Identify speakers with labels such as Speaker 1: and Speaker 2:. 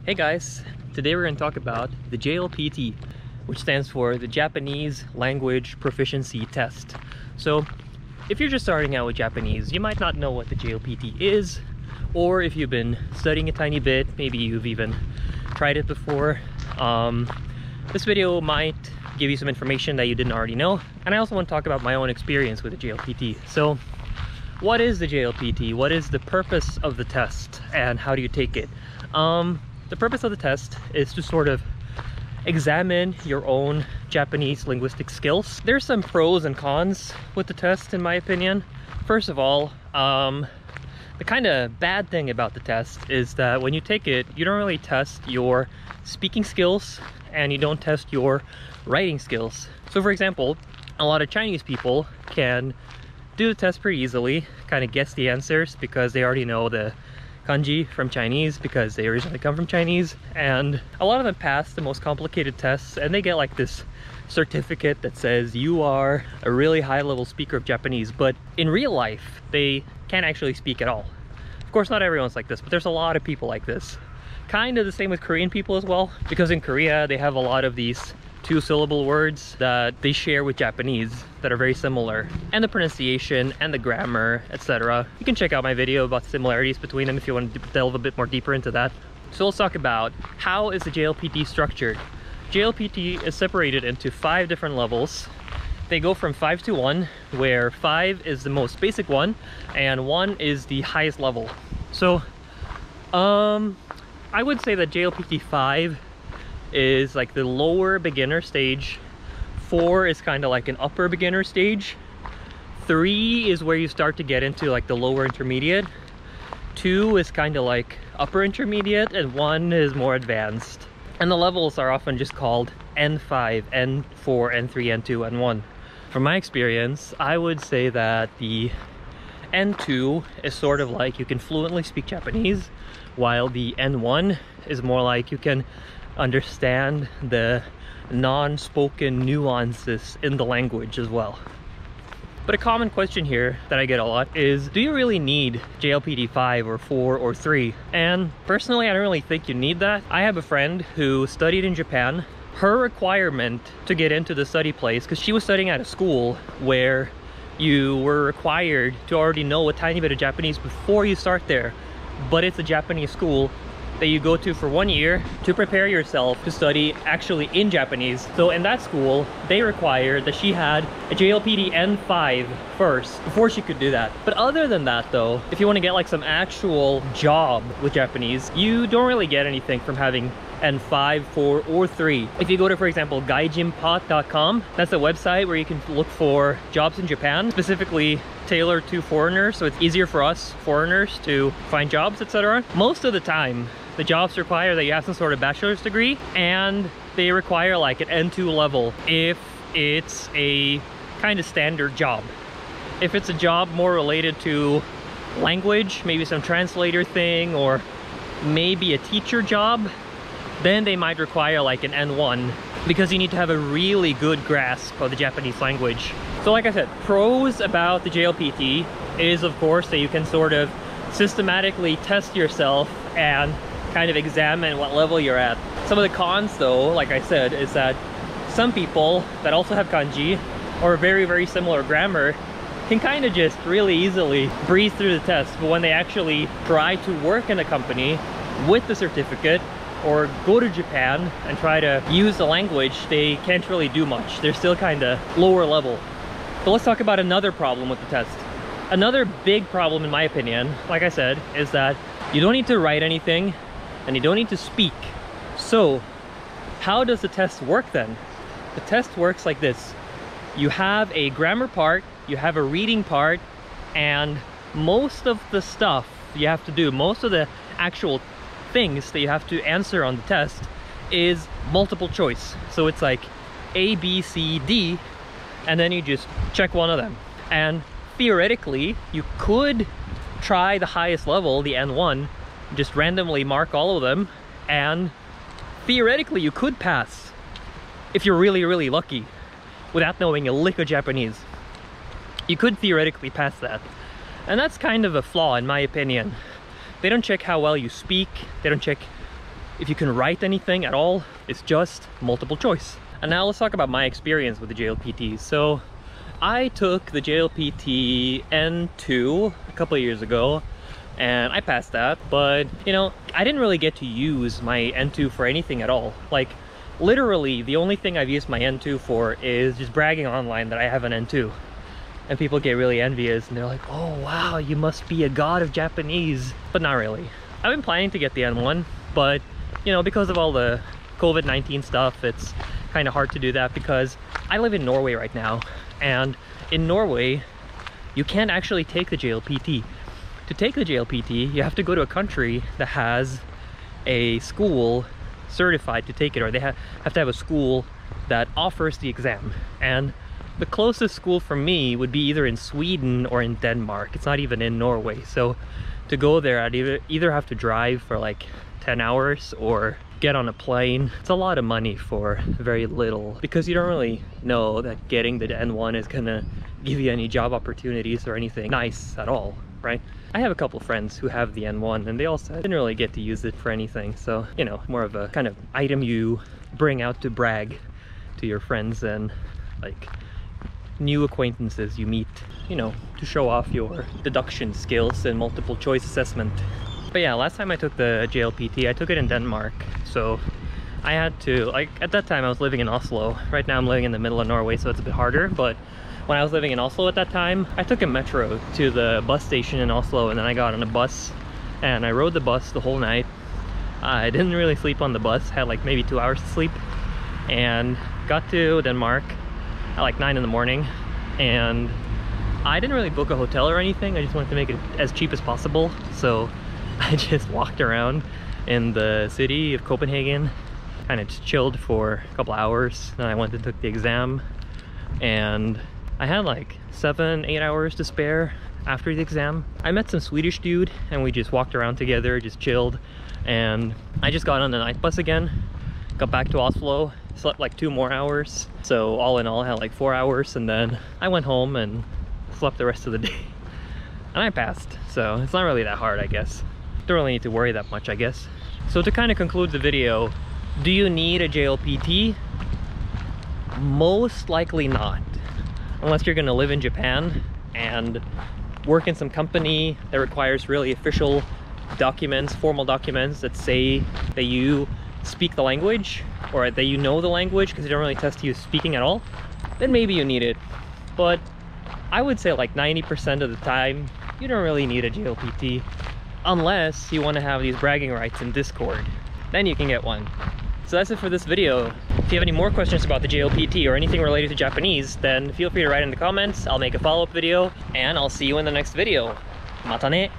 Speaker 1: Hey guys, today we're going to talk about the JLPT, which stands for the Japanese Language Proficiency Test. So if you're just starting out with Japanese, you might not know what the JLPT is, or if you've been studying a tiny bit, maybe you've even tried it before. This video might give you some information that you didn't already know, and I also want to talk about my own experience with the JLPT. So what is the JLPT? What is the purpose of the test, and how do you take it? The purpose of the test is to sort of examine your own Japanese linguistic skills. There's some pros and cons with the test, in my opinion. First of all, the kind of bad thing about the test is that when you take it, you don't really test your speaking skills and you don't test your writing skills. So for example, a lot of Chinese people can do the test pretty easily, kind of guess the answers because they already know the kanji from Chinese because they originally come from Chinese, and a lot of them pass the most complicated tests and they get like this certificate that says you are a really high level speaker of Japanese, but in real life they can't actually speak at all. Of course, not everyone's like this, but there's a lot of people like this. Kind of the same with Korean people as well, because in Korea they have a lot of these two-syllable words that they share with Japanese that are very similar, and the pronunciation and the grammar, etc. You can check out my video about the similarities between them if you want to delve a bit more deeper into that. So let's talk about how is the JLPT structured. JLPT is separated into 5 different levels. They go from 5 to 1, where 5 is the most basic one and 1 is the highest level. So I would say that JLPT 5 is like the lower beginner stage, 4 is kind of like an upper beginner stage, 3 is where you start to get into like the lower intermediate, 2 is kind of like upper intermediate, and 1 is more advanced. And the levels are often just called N5, N4, N3, N2, and 1. From my experience, I would say that the N2 is sort of like you can fluently speak Japanese, while the N1 is more like you can understand the non-spoken nuances in the language as well. But a common question here that I get a lot is, do you really need JLPT 5 or 4 or 3? And personally, I don't really think you need that. I have a friend who studied in Japan. Her requirement to get into the study place, because she was studying at a school where you were required to already know a tiny bit of Japanese before you start there, but it's a Japanese school that you go to for 1 year to prepare yourself to study actually in Japanese. So in that school, they required that she had a JLPT N5 first before she could do that. But other than that though, if you want to get like some actual job with Japanese, you don't really get anything from having N5, 4, or 3. If you go to, for example, gaijinpot.com, that's a website where you can look for jobs in Japan, specifically tailored to foreigners, so it's easier for us foreigners to find jobs, etc. Most of the time, the jobs require that you have some sort of bachelor's degree, and they require like an N2 level if it's a kind of standard job. If it's a job more related to language, maybe some translator thing, or maybe a teacher job, then they might require like an N1, because you need to have a really good grasp of the Japanese language. So like I said, pros about the JLPT is of course that you can sort of systematically test yourself and kind of examine what level you're at. Some of the cons though, like I said, is that some people that also have kanji or very similar grammar can kind of just really easily breeze through the test, but when they actually try to work in a company with the certificate or go to Japan and try to use the language, they can't really do much. They're still kind of lower level. So let's talk about another problem with the test. Another big problem, in my opinion, like I said, is that you don't need to write anything and you don't need to speak. So how does the test work then? The test works like this. You have a grammar part, you have a reading part, and most of the stuff you have to do, most of the actual things that you have to answer on the test is multiple choice. So it's like A, B, C, D, and then you just check one of them. And theoretically, you could try the highest level, the N1, just randomly mark all of them, and theoretically you could pass if you're really lucky without knowing a lick of Japanese. You could theoretically pass that. And that's kind of a flaw in my opinion. They don't check how well you speak, they don't check if you can write anything at all, it's just multiple choice. And now let's talk about my experience with the JLPT. So I took the JLPT N2 a couple of years ago and I passed that, but you know, I didn't really get to use my N2 for anything at all. Like literally the only thing I've used my N2 for is just bragging online that I have an N2. And people get really envious and they're like, oh wow, you must be a god of Japanese. But not really. I've been planning to get the N1, but you know, because of all the COVID-19 stuff, it's kind of hard to do that because I live in Norway right now. And in Norway, you can't actually take the JLPT. To take the JLPT, you have to go to a country that has a school certified to take it, or they have to have a school that offers the exam. And the closest school for me would be either in Sweden or in Denmark. It's not even in Norway. So to go there, I'd either have to drive for like 10 hours or get on a plane. It's a lot of money for very little, because you don't really know that getting the N1 is gonna give you any job opportunities or anything nice at all, right? I have a couple friends who have the N1 and they all said they didn't really get to use it for anything. So, you know, more of a kind of item you bring out to brag to your friends and like new acquaintances you meet, you know, to show off your deduction skills and multiple choice assessment. But yeah, last time I took the JLPT, I took it in Denmark. So I had to, like, at that time I was living in Oslo. Right now I'm living in the middle of Norway, so it's a bit harder. But when I was living in Oslo at that time, I took a metro to the bus station in Oslo, and then I got on a bus and I rode the bus the whole night. I didn't really sleep on the bus, had like maybe 2 hours to sleep, and got to Denmark at like 9 in the morning. And I didn't really book a hotel or anything. I just wanted to make it as cheap as possible. So I just walked around in the city of Copenhagen, kind of just chilled for a couple hours. Then I went and took the exam, and I had like 7-8 hours to spare after the exam. I met some Swedish dude and we just walked around together, just chilled. And I just got on the night bus again, got back to Oslo, slept like 2 more hours. So all in all, I had like 4 hours, and then I went home and slept the rest of the day. And I passed, so it's not really that hard, I guess. Don't really need to worry that much, I guess. So to kind of conclude the video, do you need a JLPT? Most likely not. Unless you're gonna live in Japan and work in some company that requires really official documents, formal documents that say that you speak the language, or that you know the language, because they don't really test you speaking at all, then maybe you need it. But I would say like 90% of the time, you don't really need a JLPT, unless you want to have these bragging rights in Discord. Then you can get one. So that's it for this video. If you have any more questions about the JLPT or anything related to Japanese, then feel free to write in the comments. I'll make a follow-up video, and I'll see you in the next video. Mata ne!